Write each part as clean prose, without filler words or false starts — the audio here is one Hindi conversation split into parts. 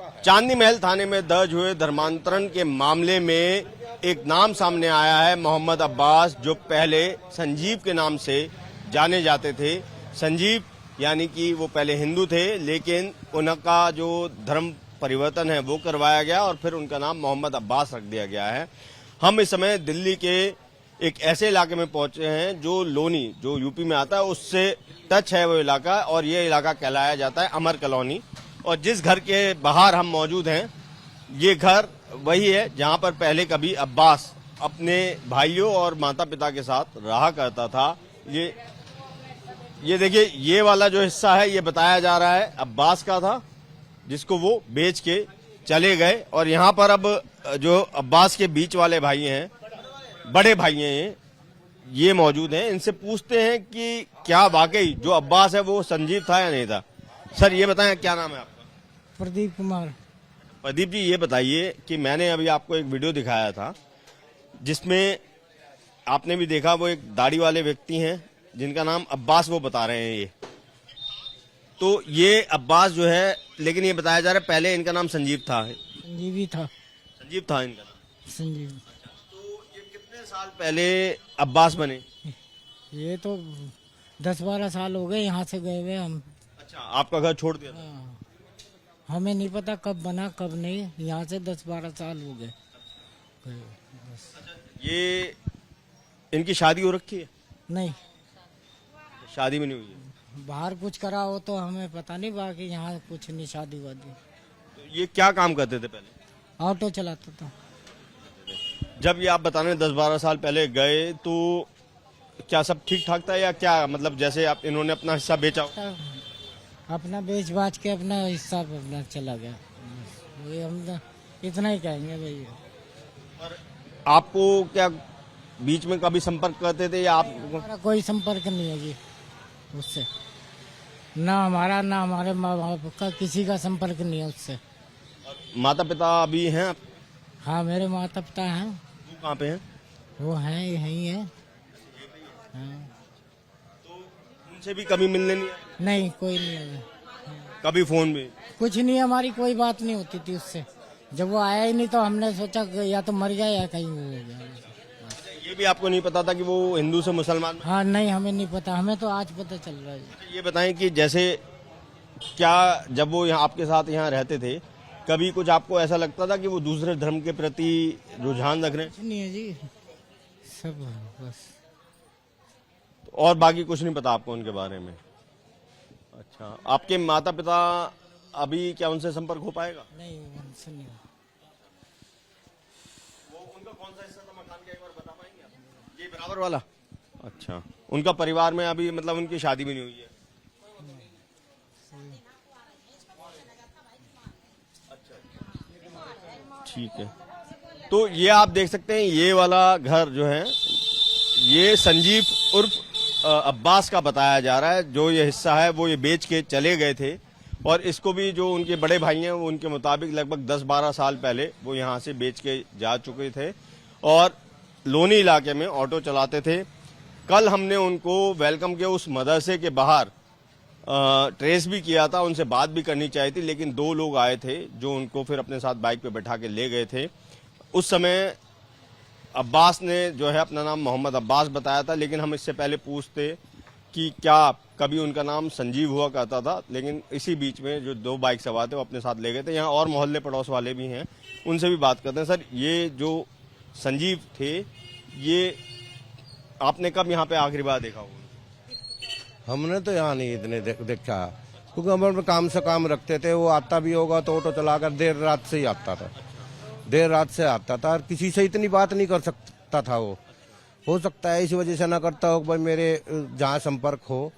चांदनी महल थाने में दर्ज हुए धर्मांतरण के मामले में एक नाम सामने आया है, मोहम्मद अब्बास, जो पहले संजीव के नाम से जाने जाते थे। संजीव यानी कि वो पहले हिंदू थे, लेकिन उनका जो धर्म परिवर्तन है वो करवाया गया और फिर उनका नाम मोहम्मद अब्बास रख दिया गया है। हम इस समय दिल्ली के एक ऐसे इलाके में पहुंचे हैं जो लोनी, जो यूपी में आता है, उससे टच है वो इलाका, और ये इलाका कहलाया जाता है अमर कॉलोनी। और जिस घर के बाहर हम मौजूद हैं, ये घर वही है जहां पर पहले कभी अब्बास अपने भाइयों और माता पिता के साथ रहा करता था। ये देखिए, ये वाला जो हिस्सा है ये बताया जा रहा है अब्बास का था, जिसको वो बेच के चले गए। और यहाँ पर अब जो अब्बास के बीच वाले भाई हैं, बड़े भाई हैं, ये मौजूद हैं। इनसे पूछते हैं कि क्या वाकई जो अब्बास है वो संजीव था या नहीं था। सर ये बताएं, क्या नाम है आपका? प्रदीप कुमार। प्रदीप जी, ये बताइए कि मैंने अभी आपको एक वीडियो दिखाया था जिसमें आपने भी देखा, वो एक दाढ़ी वाले व्यक्ति हैं जिनका नाम अब्बास वो बता रहे हैं। ये तो ये अब्बास जो है, लेकिन ये बताया जा रहा है पहले इनका नाम संजीव था। संजीव ही था। संजीव था इनका नाम। संजीव। तो ये कितने साल पहले अब्बास बने? ये तो 10-12 साल हो गए यहाँ से गए हुए हम। अच्छा, आपका घर छोड़ दिया था? हाँ। हमें नहीं पता कब बना कब नहीं, यहाँ से 10-12 साल हो गए। ये इनकी शादी हो रखी है? नहीं, शादी भी नहीं हुई है। बाहर कुछ करा हो तो हमें पता नहीं, बाकी यहाँ कुछ नहीं शादी वादी। तो ये क्या काम करते थे पहले? ऑटो चलाता था। जब ये आप बताने 10-12 साल पहले गए तो क्या सब ठीक ठाक था या क्या, मतलब जैसे आप इन्होंने अपना हिस्सा बेचा? अपना बेच बाच के अपना हिस्सा अपना चला गया। वही हम इतना ही कहेंगे भैया। आपको क्या बीच में कभी संपर्क करते थे या आप? हमारा कोई संपर्क नहीं है जी उससे, ना हमारा ना हमारे माँ बाप का किसी का संपर्क नहीं है उससे। माता पिता अभी हैं? हाँ, मेरे माता पिता हैं। वो कहाँ पे हैं? वो हैं यहीं है। हाँ। तो उनसे भी कभी मिलने नहीं आए? नहीं, कोई नहीं है। कभी फोन में? कुछ नहीं, हमारी कोई बात नहीं होती थी उससे। जब वो आया ही नहीं तो हमने सोचा कि या तो मर गया या कहीं वो हो गया। ये भी आपको नहीं पता था कि वो हिंदू से मुसलमान? हाँ नहीं, हमें नहीं पता, हमें तो आज पता चल रहा है। ये बताएं कि जैसे क्या जब वो यहाँ आपके साथ यहाँ रहते थे, कभी कुछ आपको ऐसा लगता था कि वो दूसरे धर्म के प्रति रुझान रख रहे हैं? कुछ नहीं है जी, सब बस। और बाकी कुछ नहीं पता आपको उनके बारे में? अच्छा, आपके माता पिता अभी क्या उनसे संपर्क हो पाएगा? नहीं, उनसे नहीं। वो उनका कौन सा हिस्सा था मकान का, एक बार बता पाएंगे आप? ये बराबर वाला? अच्छा, उनका परिवार में अभी मतलब उनकी शादी भी नहीं हुई है? ठीक है। तो ये आप देख सकते हैं, ये वाला घर जो है ये संजीव उर्फ अब्बास का बताया जा रहा है। जो ये हिस्सा है वो ये बेच के चले गए थे, और इसको भी जो उनके बड़े भाई हैं वो उनके मुताबिक लगभग 10-12 साल पहले वो यहाँ से बेच के जा चुके थे और लोनी इलाके में ऑटो चलाते थे। कल हमने उनको वेलकम के उस मदरसे के बाहर ट्रेस भी किया था, उनसे बात भी करनी चाहिए थी, लेकिन 2 लोग आए थे जो उनको फिर अपने साथ बाइक पे बैठा के ले गए थे। उस समय अब्बास ने जो है अपना नाम मोहम्मद अब्बास बताया था, लेकिन हम इससे पहले पूछते कि क्या कभी उनका नाम संजीव हुआ करता था, लेकिन इसी बीच में जो 2 बाइक सवार थे वो अपने साथ ले गए थे। यहाँ और मोहल्ले पड़ोस वाले भी हैं, उनसे भी बात करते हैं। सर, ये जो संजीव थे, ये आपने कब यहाँ पे आखिरी बार देखा होगा? हमने तो यहाँ नहीं इतने देखा, क्योंकि हम अपने काम से काम रखते थे। वो आता भी होगा तो ऑटो चलाकर देर रात से ही आता था, देर रात से आता था, और किसी से इतनी बात नहीं कर सकता था। वो हो सकता है इस वजह से ना करता हो, भाई मेरे जहाँ संपर्क हो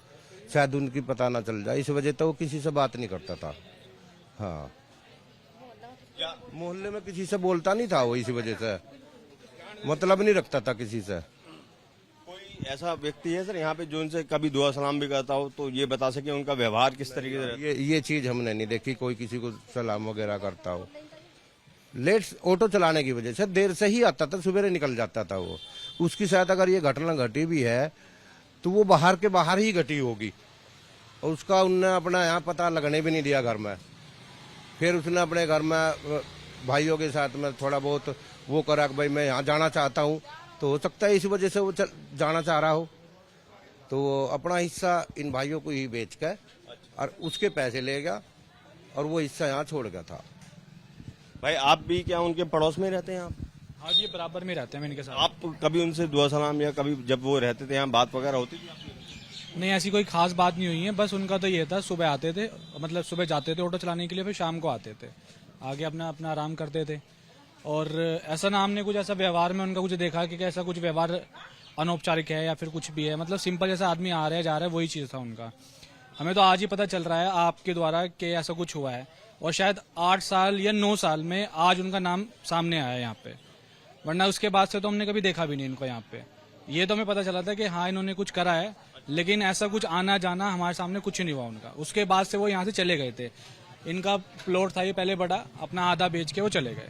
शायद उनकी पता ना चल जाए, इस वजह तो वो किसी से बात नहीं करता था। हाँ, मोहल्ले में किसी से बोलता नहीं था वो, इसी वजह से मतलब नहीं रखता था किसी से। ऐसा व्यक्ति है सर यहाँ पे जो उनसे कभी दुआ सलाम भी करता हो, तो ये बता सके उनका व्यवहार किस तरीके से रहता है? ये चीज हमने नहीं देखी, कोई किसी को सलाम वगैरह करता हो। लेट ऑटो चलाने की वजह से देर से ही आता था, सवेरे निकल जाता था वो। उसकी शायद अगर ये घटना घटी भी है तो वो बाहर के बाहर ही घटी होगी, और उसका उनने अपना यहाँ पता लगने भी नहीं दिया घर में। फिर उसने अपने घर में भाइयों के साथ में थोड़ा बहुत वो करा कि भाई मैं यहाँ जाना चाहता हूँ, तो हो सकता है इस वजह से वो जाना चाह रहा हो, तो वो अपना हिस्सा इन भाइयों को ही बेच कर और उसके पैसे ले गया और वो हिस्सा यहाँ छोड़ गया था। भाई आप भी क्या उनके पड़ोस में रहते हैं आप? हाँ जी, बराबर में रहते हैं इनके साथ। आप कभी उनसे दुआ सलाम या कभी जब वो रहते थे यहाँ बात वगैरह होती थी आपकी? नहीं, ऐसी कोई खास बात नहीं हुई है। बस उनका तो ये था, सुबह आते थे, मतलब सुबह जाते थे ऑटो चलाने के लिए, फिर शाम को आते थे, आगे अपना अपना आराम करते थे। और ऐसा ना हमने कुछ ऐसा व्यवहार में उनका कुछ देखा कि ऐसा कुछ व्यवहार अनौपचारिक है या फिर कुछ भी है, मतलब सिंपल जैसा आदमी आ रहा है जा रहा है वही चीज था उनका। हमें तो आज ही पता चल रहा है आपके द्वारा कि ऐसा कुछ हुआ है, और शायद 8 साल या 9 साल में आज उनका नाम सामने आया है यहाँ पे, वरना उसके बाद से तो हमने कभी देखा भी नहीं इनको यहाँ पे। ये तो हमें पता चला था कि हाँ इन्होंने कुछ करा है, लेकिन ऐसा कुछ आना जाना हमारे सामने कुछ नहीं हुआ उनका। उसके बाद से वो यहाँ से चले गए थे। इनका प्लॉट था ये पहले बड़ा, अपना आधा बेच के वो चले गए।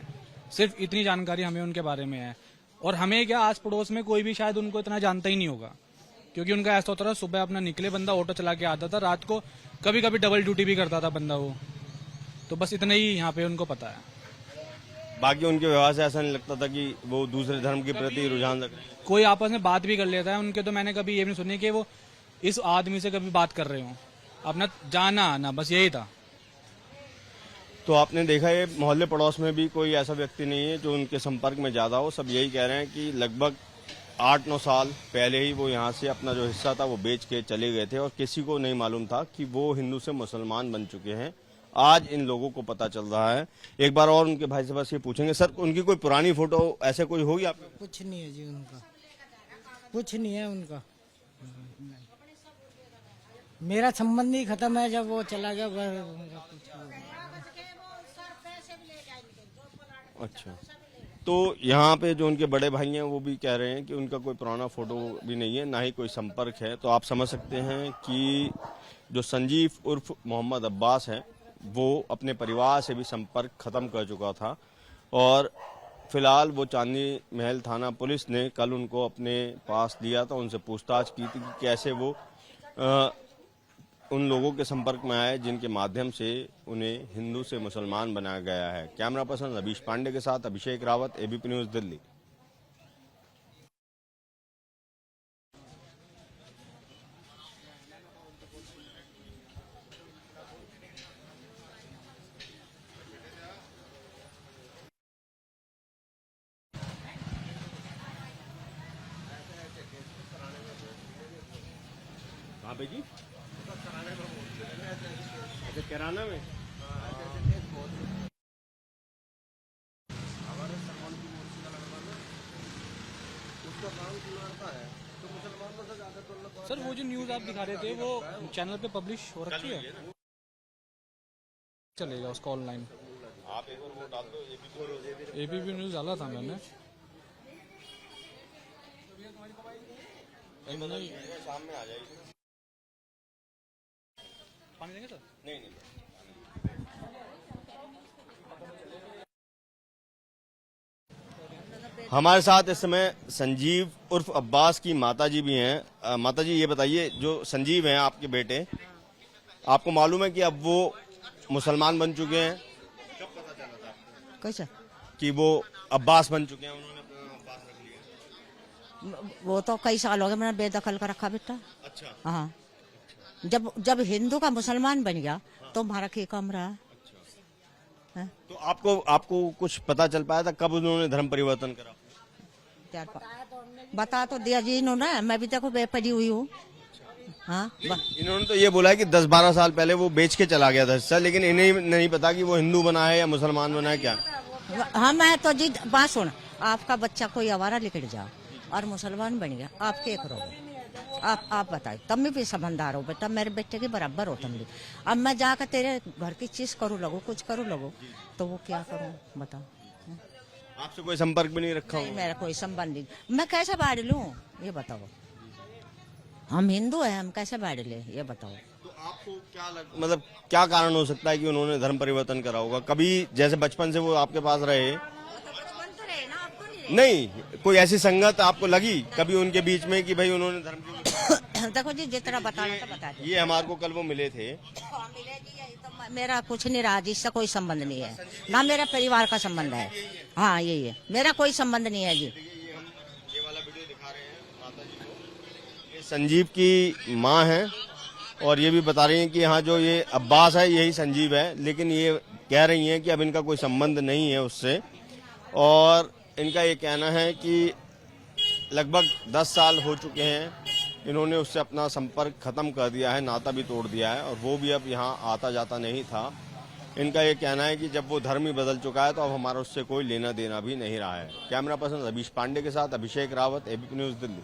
सिर्फ इतनी जानकारी हमें उनके बारे में है। और हमें क्या, आस पड़ोस में कोई भी शायद उनको इतना जानता ही नहीं होगा, क्योंकि उनका ऐसा होता था सुबह अपना निकले बंदा ऑटो चला के आता था, रात को कभी कभी डबल ड्यूटी भी करता था बंदा वो। तो बस इतना ही यहाँ पे उनको पता है। बाकी उनके व्यवहार से ऐसा नहीं लगता था कि वो दूसरे धर्म के प्रति रुझान रख रहे हैं? कोई आपस में बात भी कर लेता है उनके, तो मैंने कभी ये भी नहीं सुनी कि वो इस आदमी से कभी बात कर रहे हो। अपना जाना आना बस यही था। तो आपने देखा ये मोहल्ले पड़ोस में भी कोई ऐसा व्यक्ति नहीं है जो उनके संपर्क में ज्यादा हो। सब यही कह रहे हैं कि लगभग 8-9 साल पहले ही वो यहाँ से अपना जो हिस्सा था वो बेच के चले गए थे और किसी को नहीं मालूम था कि वो हिंदू से मुसलमान बन चुके हैं। आज इन लोगों को पता चल रहा है। एक बार और उनके भाई से बस ये पूछेंगे, सर उनकी कोई पुरानी फोटो ऐसे कोई होगी आपके? कुछ नहीं है जी उनका, कुछ नहीं है उनका। मेरा संबंध ही खत्म है, जब वो चला गया उनका कुछ नहीं। अच्छा, तो यहाँ पे जो उनके बड़े भाई हैं वो भी कह रहे हैं कि उनका कोई पुराना फोटो भी नहीं है, ना ही कोई संपर्क है। तो आप समझ सकते हैं कि जो संजीव उर्फ मोहम्मद अब्बास है वो अपने परिवार से भी संपर्क खत्म कर चुका था और फिलहाल वो चांदनी महल थाना पुलिस ने कल उनको अपने पास लिया था। उनसे पूछताछ की थी कि कैसे वो उन लोगों के संपर्क में आए जिनके माध्यम से उन्हें हिंदू से मुसलमान बनाया गया है। कैमरा पर्सन रवीश पांडे के साथ अभिषेक रावत, एबीपी न्यूज, दिल्ली। कहाँ पे जी? अच्छा, किराना में। सर वो जो न्यूज आप दिखा रहे थे वो चैनल पे पब्लिश हो रखी है, चलेगा उसका ऑनलाइन। आप एक बार वो डाल दो, एबीपी न्यूज डाला था मैंने। शाम में आ जाएगी। पानी देंगे सर? नहीं नहीं। हमारे साथ इस समय संजीव उर्फ अब्बास की माताजी भी हैं। माताजी ये बताइए, जो संजीव हैं आपके बेटे, आपको मालूम है कि अब वो मुसलमान बन चुके हैं? कब पता चला था कैसा? कि वो अब्बास बन चुके हैं? उन्होंने अपना अब्बास रख लिया। वो तो कई साल हो गए मैंने बेदखल कर रखा बेटा। अच्छा। हाँ, जब हिंदू का मुसलमान बन गया तो हमारा क्या काम रहा? तो आपको कुछ पता चल पाया था कब उन्होंने धर्म परिवर्तन करा? बता तो दिया जी इन्होंने, मैं भी देखो बेपरी हुई हूँ। हाँ, इन्होंने तो ये बोला है कि 10-12 साल पहले वो बेच के चला गया था हिस्सा, लेकिन इन्हें नहीं पता कि वो हिंदू बना है या मुसलमान बना है क्या। हाँ, मैं तो जी बात सुन, आपका बच्चा कोई आवारा लेकर जाओ और मुसलमान बन गया, आप क्या करोगे? आप बताओ, तब मैं भी समझदार हो बेटा, मेरे बेटे के बराबर हो तुम भी। अब मैं जाकर तेरे घर की चीज करूँ लगो, कुछ करूँ लगो, तो वो क्या करूँ बताओ? आपसे कोई संपर्क भी नहीं रखा नहीं, मेरा कोई संबंध नहीं। मैं कैसे बाढ़ लूँ ये बताओ? हम हिंदू हैं, हम कैसे बाढ़ ले ये बताओ? तो आपको क्या मतलब क्या कारण हो सकता है कि उन्होंने धर्म परिवर्तन करा होगा? कभी जैसे बचपन से वो आपके पास रहे, नहीं कोई ऐसी संगत आपको लगी कभी उनके बीच में कि भाई उन्होंने धर्म देखो जी जितना बताना तो बता दो। ये हमारे को कल वो मिले थे। मिले जी, यही तो मेरा कुछ नहीं रहा जी, इससे कोई संबंध नहीं है, ना मेरा परिवार का संबंध है। हाँ यही है, मेरा कोई संबंध नहीं है जी। ये वाला वीडियो दिखा रहे हैं माता जी को। ये संजीव की माँ है और ये भी बता रही हैं कि यहाँ जो ये अब्बास है यही संजीव है, लेकिन ये कह रही हैं कि अब इनका कोई संबंध नहीं है उससे। और इनका ये कहना है कि लगभग 10 साल हो चुके हैं, इन्होंने उससे अपना संपर्क खत्म कर दिया है, नाता भी तोड़ दिया है और वो भी अब यहाँ आता जाता नहीं था। इनका ये कहना है कि जब वो धर्म ही बदल चुका है तो अब हमारा उससे कोई लेना देना भी नहीं रहा है। कैमरा पर्सन रवीश पांडे के साथ अभिषेक रावत, एबीपी न्यूज़ दिल्ली।